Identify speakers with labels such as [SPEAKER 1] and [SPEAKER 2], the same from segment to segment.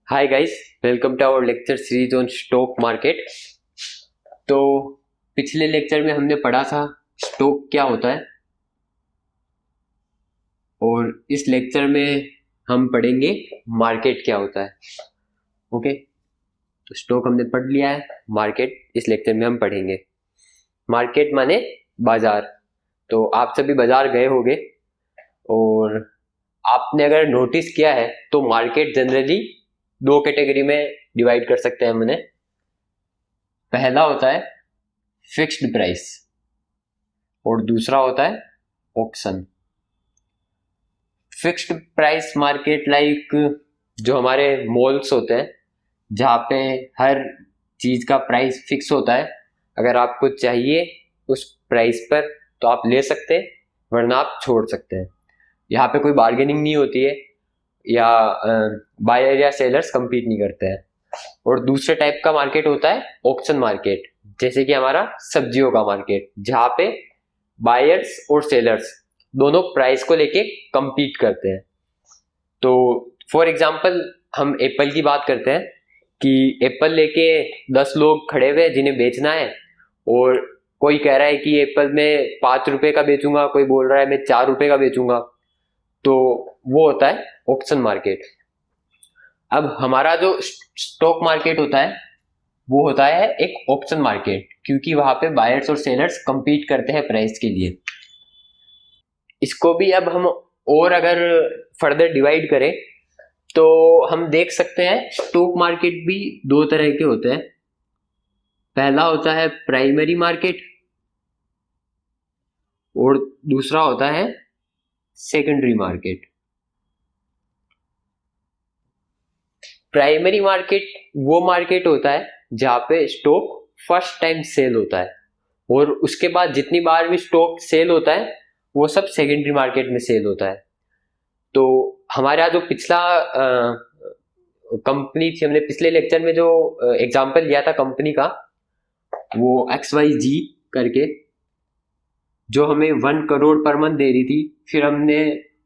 [SPEAKER 1] Hi guys, welcome to our lecture series on stock market. तो पिछले lecture में हमने पढ़ा था स्टॉक क्या होता है, और इस लेक्चर में हम पढ़ेंगे मार्केट क्या होता है। ओके, तो स्टॉक हमने पढ़ लिया है, मार्केट इस लेक्चर में हम पढ़ेंगे। मार्केट माने बाजार। तो आप सभी बाजार गए होंगे, और आपने अगर नोटिस किया है तो मार्केट जनरली दो कैटेगरी में डिवाइड कर सकते हैं हमने। पहला होता है फिक्स्ड प्राइस और दूसरा होता है auction. Fixed price market like जो हमारे मॉल्स होते हैं, जहाँ पे हर चीज का प्राइस फिक्स होता है। अगर आपको चाहिए उस प्राइस पर तो आप ले सकते हैं, वरना आप छोड़ सकते हैं। यहाँ पे कोई बार्गेनिंग नहीं होती है, या बायर या सेलर्स compete नहीं करते हैं। और दूसरे टाइप का मार्केट होता है ऑक्शन मार्केट, जैसे कि हमारा सब्जियों का मार्केट, जहाँ पे बायर्स और सेलर्स दोनों प्राइस को लेके compete करते हैं। तो फॉर एग्जाम्पल हम एप्पल की बात करते हैं कि एप्पल लेके 10 लोग खड़े हुए हैं जिन्हें बेचना है, और कोई कह रहा है कि एप्पल में 5 रुपए का बेचूंगा, कोई बोल रहा है मैं 4 रुपए का बेचूंगा। तो वो होता है ऑक्शन मार्केट। अब हमारा जो स्टॉक मार्केट होता है वो होता है एक ऑप्शन मार्केट, क्योंकि वहां पे बायर्स और सेलर्स compete करते हैं प्राइस के लिए। इसको भी अब हम और अगर फर्दर डिवाइड करें तो हम देख सकते हैं स्टॉक मार्केट भी दो तरह के होते हैं। पहला होता है प्राइमरी मार्केट और दूसरा होता है सेकेंडरी मार्केट। प्राइमरी मार्केट वो मार्केट होता है जहाँ पे स्टॉक फर्स्ट टाइम सेल होता है, और उसके बाद जितनी बार भी स्टॉक सेल होता है वो सब सेकेंडरी मार्केट में सेल होता है। तो हमारा जो पिछला कंपनी थी, हमने पिछले लेक्चर में जो एग्जांपल लिया था कंपनी का, वो XYZ करके, जो हमें 1 करोड़ पर मंथ दे रही थी। फिर हमने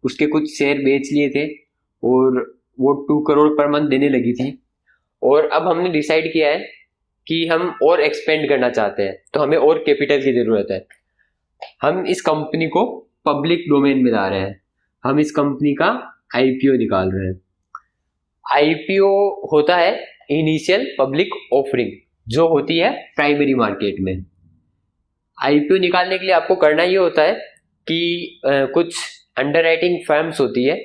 [SPEAKER 1] उसके कुछ शेयर बेच लिए थे और वो 2 करोड़ पर मंथ देने लगी थी। और अब हमने डिसाइड किया है कि हम और एक्सपेंड करना चाहते हैं, तो हमें और कैपिटल की जरूरत है। हम इस कंपनी को पब्लिक डोमेन में ला रहे हैं, हम इस कंपनी का IPO निकाल रहे हैं। IPO होता है इनिशियल पब्लिक ऑफरिंग, जो होती है प्राइमरी मार्केट में। IPO निकालने के लिए आपको करना ये होता है कि कुछ अंडरराइटिंग फर्म्स होती है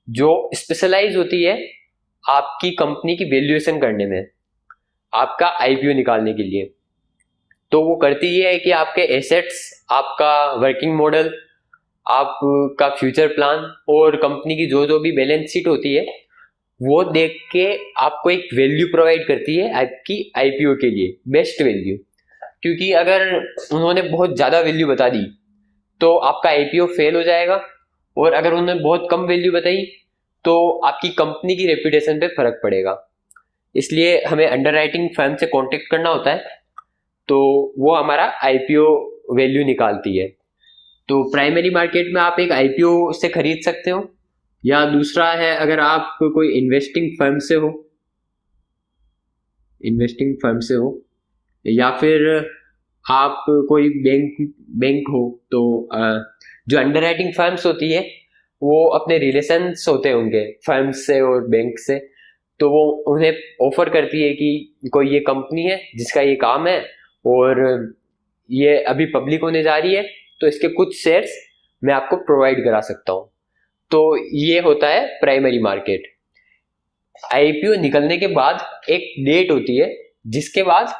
[SPEAKER 1] जो स्पेशलाइज होती है आपकी कंपनी की वैल्यूएशन करने में, आपका IPO निकालने के लिए। तो वो करती ये है कि आपके एसेट्स, आपका वर्किंग मॉडल, आपका फ्यूचर प्लान और कंपनी की जो जो भी बैलेंस शीट होती है वो देख के आपको एक वैल्यू प्रोवाइड करती है आपकी IPO के लिए, बेस्ट वैल्यू। क्योंकि अगर उन्होंने बहुत ज्यादा वैल्यू बता दी तो आपका IPO फेल हो जाएगा, और अगर उन्होंने बहुत कम वैल्यू बताई तो आपकी कंपनी की रेपुटेशन पे फर्क पड़ेगा। इसलिए हमें अंडरराइटिंग फर्म से कांटेक्ट करना होता है, तो वो हमारा IPO वैल्यू निकालती है। तो प्राइमरी मार्केट में आप एक IPO से खरीद सकते हो, या दूसरा है अगर आप कोई इन्वेस्टिंग फर्म से हो, या फिर आप कोई बैंक हो, तो जो अंडरराइटिंग फर्म्स होती है वो अपने रिलेशंस होते हैं उनके फर्म्स से और बैंक से। तो वो उन्हें ऑफर करती है कि कोई ये कंपनी है जिसका ये काम है, और ये अभी पब्लिक होने जा रही है, तो इसके कुछ शेयर्स मैं आपको प्रोवाइड करा सकता हूँ। तो ये होता है प्राइमरी मार्केट। IPO निकलने के बाद एक डेट होती है जिसके बाद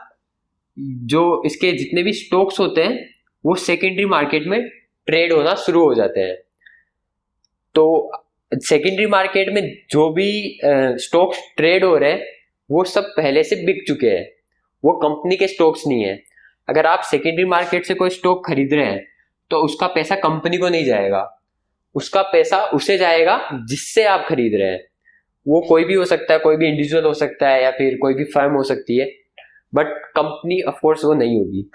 [SPEAKER 1] जो इसके जितने भी स्टॉक्स होते हैं वो सेकेंडरी मार्केट में ट्रेड होना शुरू हो जाते हैं। तो सेकेंडरी मार्केट में जो भी स्टॉक्स ट्रेड हो रहे हैं वो सब पहले से बिक चुके हैं, वो कंपनी के स्टॉक्स नहीं है। अगर आप सेकेंडरी मार्केट से कोई स्टॉक खरीद रहे हैं तो उसका पैसा कंपनी को नहीं जाएगा, उसका पैसा उसे जाएगा जिससे आप खरीद रहे हैं। वो कोई भी हो सकता है, कोई भी इंडिविजुअल हो सकता है, या फिर कोई भी फर्म हो सकती है, बट कंपनी ऑफकोर्स वो नहीं होगी।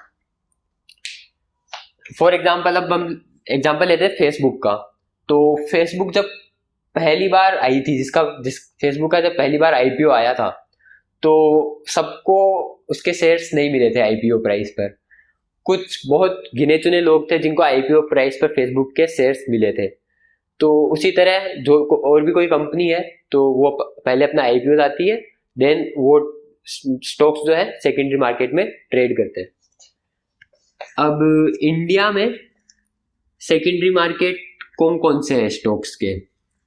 [SPEAKER 1] फॉर एग्जाम्पल अब हम एग्जाम्पल लेते हैं फेसबुक का। तो फेसबुक जब पहली बार आई थी, जिस फेसबुक का जब पहली बार आईपीओ आया था, तो सबको उसके शेयर्स नहीं मिले थे आईपीओ प्राइस पर। कुछ बहुत गिने चुने लोग थे जिनको आईपीओ प्राइस पर फेसबुक के शेयर्स मिले थे। तो उसी तरह जो और भी कोई कंपनी है तो वो पहले अपना आईपीओ लाती है, देन वो स्टॉक्स जो है सेकेंडरी मार्केट में ट्रेड करते हैं। अब इंडिया में सेकेंडरी मार्केट कौन कौन से हैं स्टॉक्स के?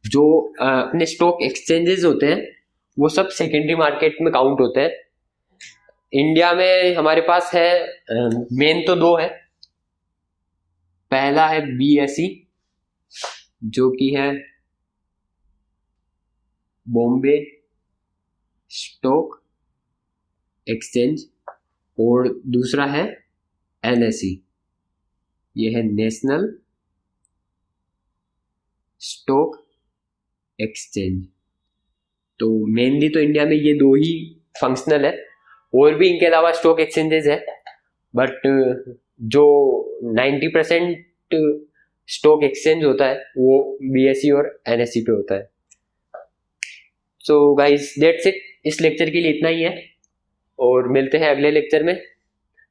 [SPEAKER 1] जो अपने स्टॉक एक्सचेंजेस होते हैं वो सब सेकेंडरी मार्केट में काउंट होते हैं। इंडिया में हमारे पास है मेन तो दो है। पहला है बीएसई जो कि है बॉम्बे स्टॉक एक्सचेंज, और दूसरा है एनएसई, ये है नेशनल स्टॉक एक्सचेंज। तो मेनली तो इंडिया में ये दो ही फंक्शनल है, और भी इनके अलावा स्टॉक एक्सचेंजेस है, बट जो 90% स्टॉक एक्सचेंज होता है वो बीएसई और एनएसई पे होता है। सो गाइस दैट्स इट, इस लेक्चर के लिए इतना ही है, और मिलते हैं अगले लेक्चर में।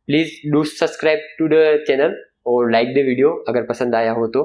[SPEAKER 1] Please do subscribe to the channel और लाइक द वीडियो अगर पसंद आया हो तो।